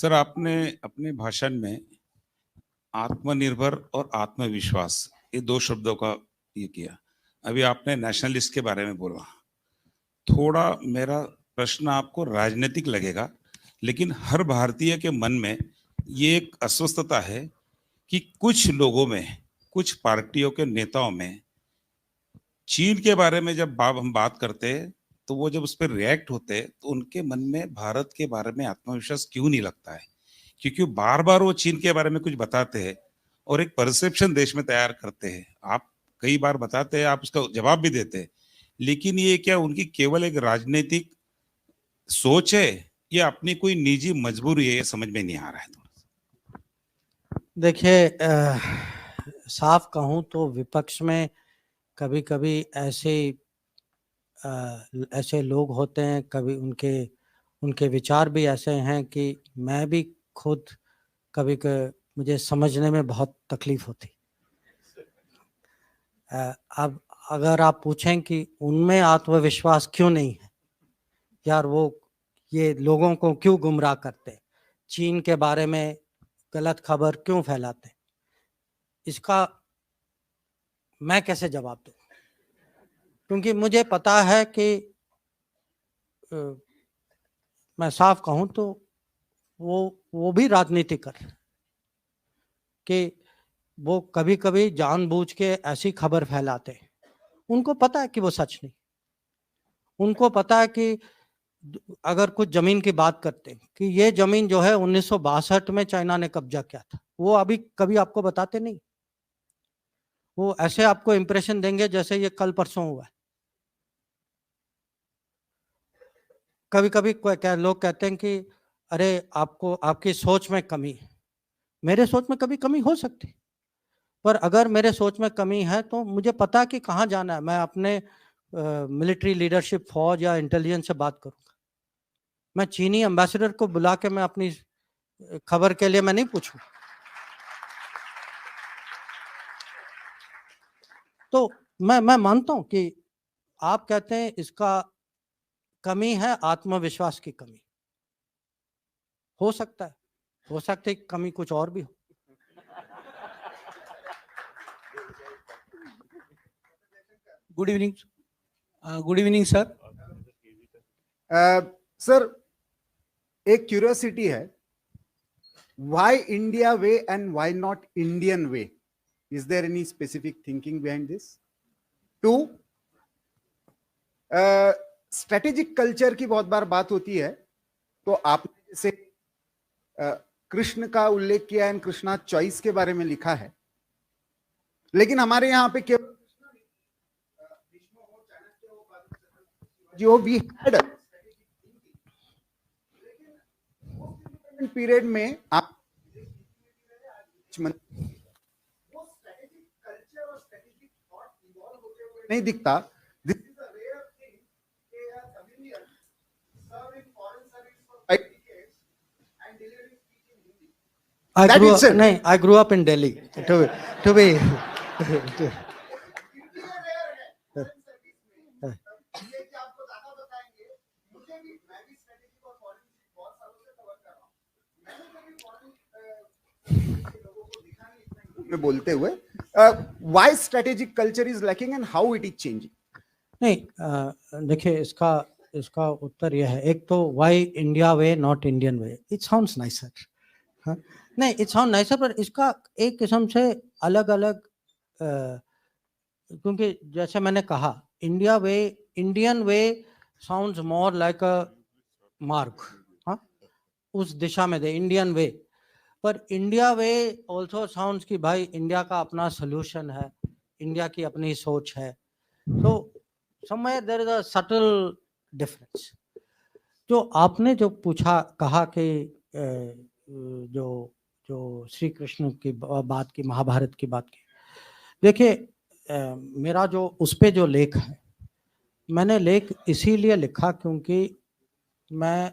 Sir, आपने अपने भाषण में आत्मनिर्भर और आत्मविश्वास ये दो शब्दों का ये किया। अभी आपने नेशनलिस्ट के बारे में बोला। थोड़ा मेरा प्रश्न आपको राजनीतिक लगेगा, लेकिन हर भारतीय के मन में ये एक अस्वस्थता है कि कुछ लोगों में, कुछ पार्टियों के नेताओं में चीन के बारे में जब हम बात करते हैं तो वो जब उस पर रिएक्ट होते हैं तो उनके मन में भारत के बारे में आत्मविश्वास क्यों नहीं लगता है? क्योंकि बार बार वो चीन के बारे में कुछ बताते हैं और एक परसेप्शन देश में तैयार करते हैं। आप कई बार बताते हैं, आप उसका जवाब भी देते हैं, लेकिन ये क्या उनकी केवल एक राजनीतिक सोच है या अपनी कोई निजी मजबूरी है? ये समझ में नहीं आ रहा है। देखिए, साफ कहूं तो विपक्ष में कभी कभी ऐसे लोग होते हैं, कभी उनके विचार भी ऐसे हैं कि मैं भी खुद कभी मुझे समझने में बहुत तकलीफ होती। अब अगर आप पूछें कि उनमें आत्मविश्वास क्यों नहीं है, यार वो ये लोगों को क्यों गुमराह करते, चीन के बारे में गलत खबर क्यों फैलाते, इसका मैं कैसे जवाब दूं? क्योंकि मुझे पता है कि मैं साफ कहूं तो वो भी राजनीति कर रहे हैं कि वो कभी कभी जानबूझ के ऐसी खबर फैलाते हैं। उनको पता है कि वो सच नहीं। उनको पता है कि अगर कुछ जमीन की बात करते हैं कि ये जमीन जो है 1962 में चाइना ने कब्जा किया था, वो अभी कभी आपको बताते नहीं। वो ऐसे आपको इंप्रेशन देंगे जैसे ये कल परसों हुआ है। कभी कभी लोग कहते हैं कि अरे आपको आपकी सोच में कमी है। मेरे सोच में कभी कमी हो सकती, पर अगर मेरे सोच में कमी है तो मुझे पता कि कहाँ जाना है। मैं अपने मिलिट्री लीडरशिप, फौज या इंटेलिजेंस से बात करूंगा। मैं चीनी एम्बेसडर को बुला के मैं अपनी खबर के लिए मैं नहीं पूछूं। तो मैं मानता हूं कि आप कहते हैं इसका कमी है, आत्मविश्वास की कमी हो सकता है। हो सकता है कमी कुछ और भी हो। Good evening sir. सर, एक क्यूरियोसिटी है, why India way and why not Indian way? Is there any specific thinking behind this? Two, strategic culture की बहुत बार बात होती है, तो आपने जैसे कृष्ण का उल्लेख किया है, कृष्णा चॉइस के बारे में लिखा है, लेकिन हमारे यहाँ पे केवल जो भी पीरियड में आप नहीं दिखता। I grew up in Delhi. To be में बोलते हुए why strategic culture is lacking and how it is changing? नहीं, देखिए इसका उत्तर यह है। एक तो why India way not Indian way, it sounds nicer. हाँ, नहीं, it sounds nicer, पर इसका एक किस्म से अलग अलग, क्योंकि जैसे मैंने कहा Indian way sounds more like अ मार्ग, हाँ, उस दिशा में दे इंडियन वे। पर इंडिया वे ऑल्सो साउंड्स कि भाई इंडिया का अपना सोल्यूशन है, इंडिया की अपनी सोच है। तो somewhere there is a subtle difference. जो आपने जो पूछा, कहा कि जो श्री कृष्ण की बात की, महाभारत की बात की, देखिए मेरा जो उस पे जो लेख है, मैंने लेख इसीलिए लिखा क्योंकि मैं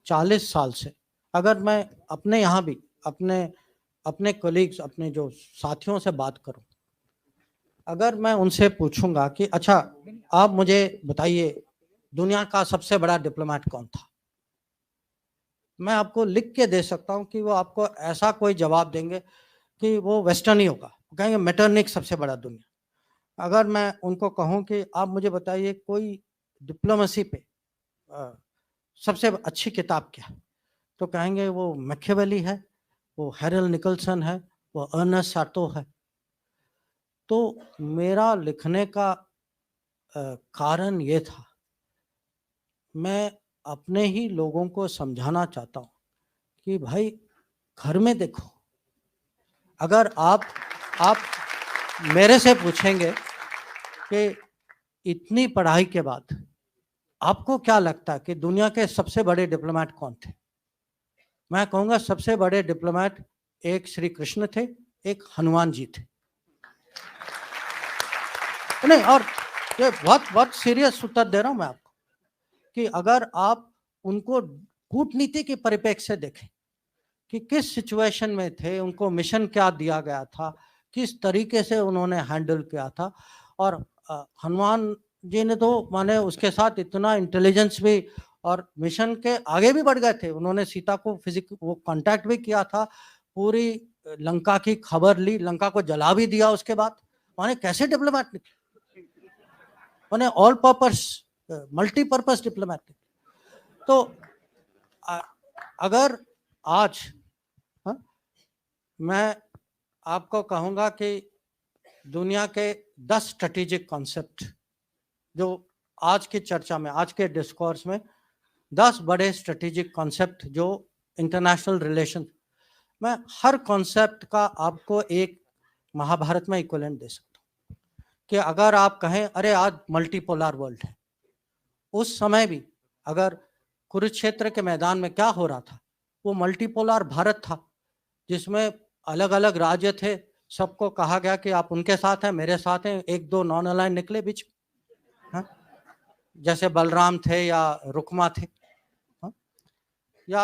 40 साल से, अगर मैं अपने यहाँ भी अपने कोलीग्स, अपने जो साथियों से बात करूं, अगर मैं उनसे पूछूंगा कि अच्छा आप मुझे बताइए दुनिया का सबसे बड़ा डिप्लोमेट कौन था, मैं आपको लिख के दे सकता हूँ कि वो आपको ऐसा कोई जवाब देंगे कि वो वेस्टर्न ही होगा, कहेंगे मेटरनिक सबसे बड़ा दुनिया। अगर मैं उनको कहूँ कि आप मुझे बताइए कोई डिप्लोमेसी पे सबसे अच्छी किताब क्या है, तो कहेंगे वो मैकियावेली है, वो हैरल्ड निकलसन है, वो अर्नेस्ट साटो है। तो मेरा लिखने का कारण ये था, मैं अपने ही लोगों को समझाना चाहता हूँ कि भाई घर में देखो, अगर आप मेरे से पूछेंगे कि इतनी पढ़ाई के बाद आपको क्या लगता है कि दुनिया के सबसे बड़े डिप्लोमेट कौन थे, मैं कहूंगा सबसे बड़े डिप्लोमेट एक श्री कृष्ण थे, एक हनुमान जी थे। नहीं, और ये बहुत सीरियस उत्तर दे रहा हूं मैं आपको कि अगर आप उनको कूटनीति के परिप्रेक्ष्य से देखें कि किस सिचुएशन में थे, उनको मिशन क्या दिया गया था, किस तरीके से उन्होंने हैंडल किया था, और हनुमान जी ने तो माने उसके साथ इतना इंटेलिजेंस भी, और मिशन के आगे भी बढ़ गए थे। उन्होंने सीता को वो कांटेक्ट भी किया था, पूरी लंका की खबर ली, लंका को जला भी दिया उसके बाद। माने कैसे डिप्लोमेट निकले, माने ऑल पर्पस मल्टीपर्पस डिप्लोमेट। तो अगर आज मैं आपको कहूंगा कि दुनिया के 10 स्ट्रेटेजिक कॉन्सेप्ट जो आज की चर्चा में, आज के डिस्कोर्स में 10 बड़े स्ट्रेटेजिक कॉन्सेप्ट जो इंटरनेशनल रिलेशन, मैं हर कॉन्सेप्ट का आपको एक महाभारत में इक्विवेलेंट दे सकता हूँ कि अगर आप कहें अरे आज मल्टीपोलर वर्ल्ड है, उस समय भी अगर कुरुक्षेत्र के मैदान में क्या हो रहा था, वो मल्टीपोलर भारत था जिसमें अलग अलग राज्य थे, सबको कहा गया कि आप उनके साथ हैं, मेरे साथ हैं, एक दो नॉन अलाइन निकले बीच, जैसे बलराम थे या रुक्मा थे। या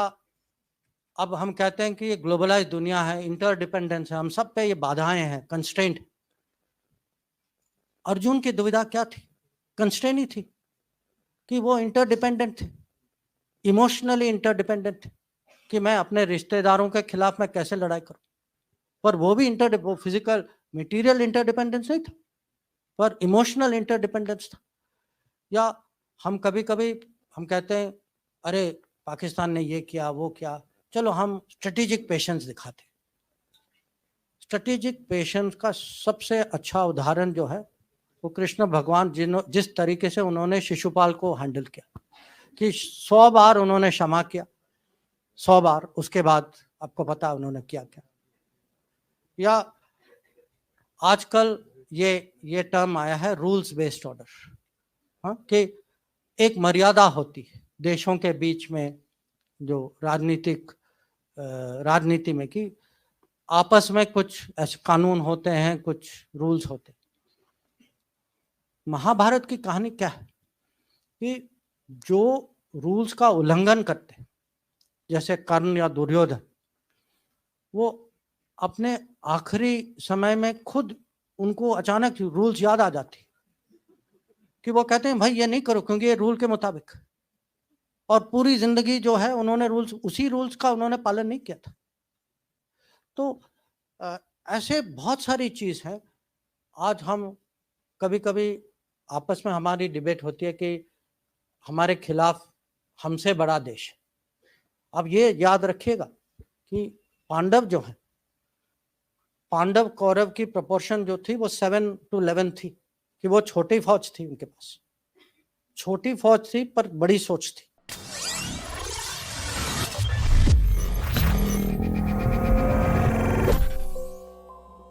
अब हम कहते हैं कि ये ग्लोबलाइज दुनिया है, इंटरडिपेंडेंस है, हम सब पे ये बाधाएं हैं, कंस्ट्रेंट। अर्जुन की दुविधा क्या थी, कंस्ट्रेंट ही थी कि वो इंटरडिपेंडेंट थे, इमोशनली इंटरडिपेंडेंट थे कि मैं अपने रिश्तेदारों के खिलाफ मैं कैसे लड़ाई करूं, पर वो भी वो फिजिकल मटेरियल इंटरडिपेंडेंस नहीं था, पर इमोशनल इंटरडिपेंडेंस था। या हम कभी कभी हम कहते हैं अरे पाकिस्तान ने ये किया वो किया, चलो हम स्ट्रेटेजिक पेशेंस दिखाते। स्ट्रेटेजिक पेशेंस का सबसे अच्छा उदाहरण जो है वो कृष्ण भगवान जिस तरीके से उन्होंने शिशुपाल को हैंडल किया कि 100 बार उन्होंने क्षमा किया, 100 बार, उसके बाद आपको पता उन्होंने क्या किया। या आजकल ये टर्म आया है रूल्स बेस्ड ऑर्डर, हाँ, कि एक मर्यादा होती है देशों के बीच में जो राजनीति में, कि आपस में कुछ ऐसे कानून होते हैं, कुछ रूल्स होते हैं। महाभारत की कहानी क्या है कि जो रूल्स का उल्लंघन करते हैं, जैसे कर्ण या दुर्योधन, वो अपने आखिरी समय में खुद उनको अचानक रूल्स याद आ जाती कि वो कहते हैं भाई ये नहीं करो क्योंकि ये रूल के मुताबिक, और पूरी जिंदगी जो है उन्होंने उसी रूल्स का उन्होंने पालन नहीं किया था। तो ऐसे बहुत सारी चीज है। आज हम कभी कभी आपस में हमारी डिबेट होती है कि हमारे खिलाफ हमसे बड़ा देश है। अब ये याद रखिएगा कि पांडव जो है, पांडव कौरव की प्रोपोर्शन जो थी वो 7-11 थी, कि वो छोटी फौज थी, उनके पास छोटी फौज थी पर बड़ी सोच थी।